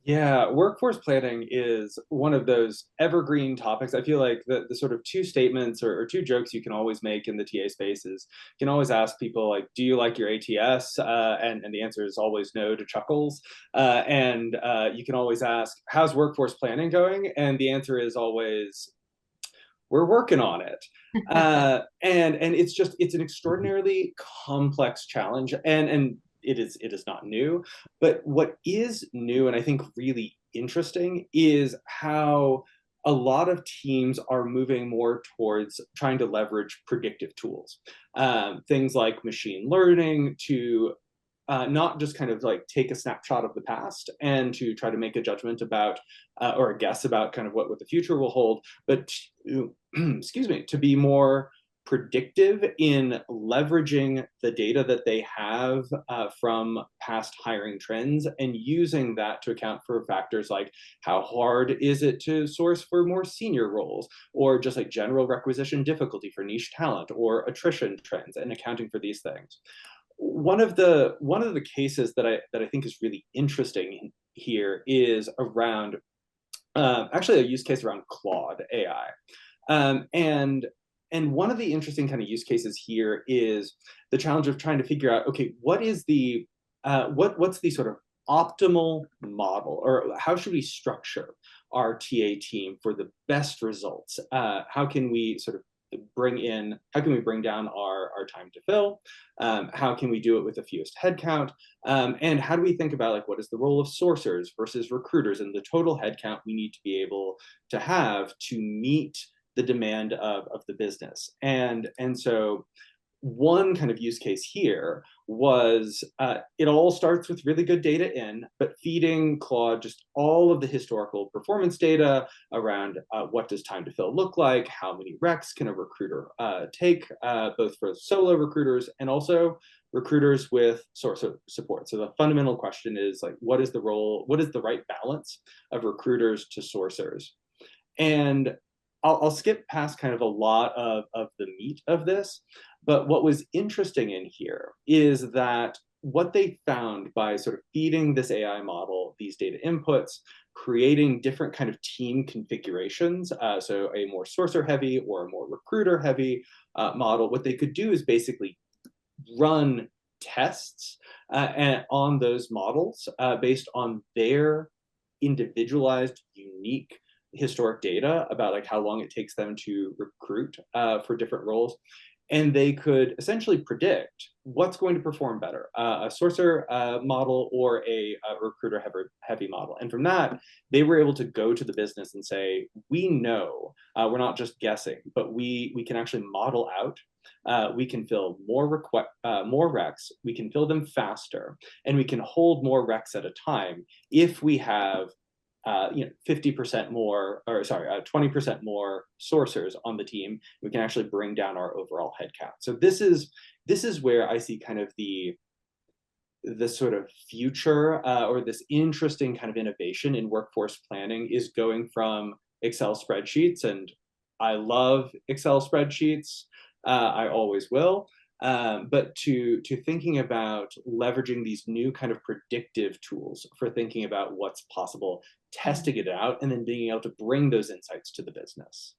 Yeah, workforce planning is one of those evergreen topics. I feel like the sort of two statements or two jokes you can always make in the TA space is you can always ask people like, "Do you like your ATS?" And the answer is always no to chuckles. And you can always ask, "How's workforce planning going?" And the answer is always, "We're working on it." And it's an extraordinarily complex challenge, and it is not new. But what is new, and I think really interesting, is how a lot of teams are moving more towards trying to leverage predictive tools, things like machine learning to not just kind of like take a snapshot of the past and to try to make a judgment about or a guess about kind of what the future will hold, but to, excuse me, to be more predictive in leveraging the data that they have from past hiring trends and using that to account for factors like how hard is it to source for more senior roles, or just like general requisition difficulty for niche talent or attrition trends, and accounting for these things. One of the cases that I think is really interesting here is around actually a use case around Claude AI, and one of the interesting kind of use cases here is the challenge of trying to figure out, okay, what is the what's the sort of optimal model, or how should we structure our TA team for the best results? How can we sort of how can we bring down our time to fill? How can we do it with the fewest headcount? And how do we think about like what is the role of sourcers versus recruiters and the total headcount we need to be able to have to meet the demand of the business? And so one kind of use case here was it all starts with really good data in, but feeding Claude just all of the historical performance data around what does time to fill look like, how many recs can a recruiter take, both for solo recruiters and also recruiters with source of support. So the fundamental question is like, what is the role, what is the right balance of recruiters to sourcers? And I'll skip past kind of a lot of the meat of this, but what was interesting in here is that what they found by sort of feeding this AI model these data inputs, creating different kind of team configurations, so a more sourcer heavy or a more recruiter heavy model, what they could do is basically run tests on those models based on their individualized, unique historic data about like how long it takes them to recruit for different roles, and they could essentially predict what's going to perform better, a sourcer model or a recruiter heavy model. And from that, they were able to go to the business and say, we know, we're not just guessing, but we can actually model out. We can fill more recs. We can fill them faster, and we can hold more recs at a time if we have 50% more, or sorry, 20% more sourcers on the team. We can actually bring down our overall headcount. So this is where I see kind of the sort of future or this interesting kind of innovation in workforce planning is going from Excel spreadsheets, and I love Excel spreadsheets. I always will. But to thinking about leveraging these new kind of predictive tools for thinking about what's possible, testing it out, and then being able to bring those insights to the business.